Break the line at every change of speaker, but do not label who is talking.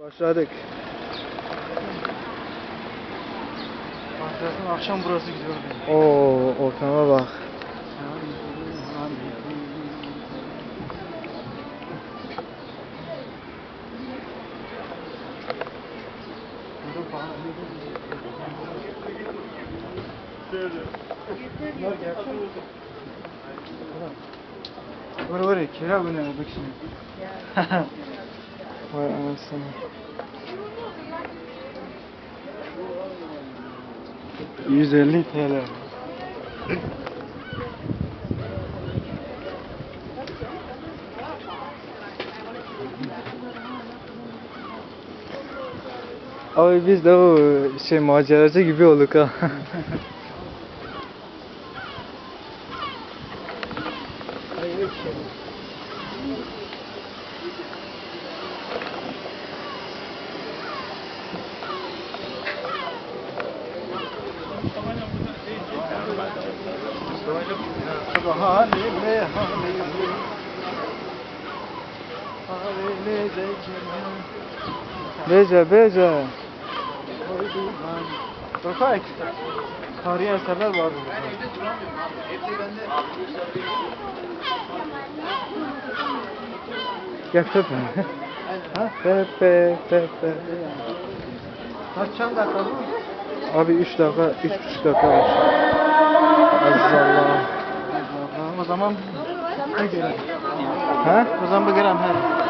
Başladık.
Zaten akşam burası gidiyor.
Oo, ortama bak.
Var ya kira bu ne bak şimdi.
Vay anasını.
TL.
Abi biz de o maceracı gibi olduk ha. Bece bece.
Bakay. Tarihi eserler var burada.
Gel Pepe. Ha? Pepe, Pepe.
Kaç dakika bu?
Abi 3 dakika, 3,5 dakika var. Aziz Allah.
O zaman ne görelim?
Ha?
O zaman bir görelim.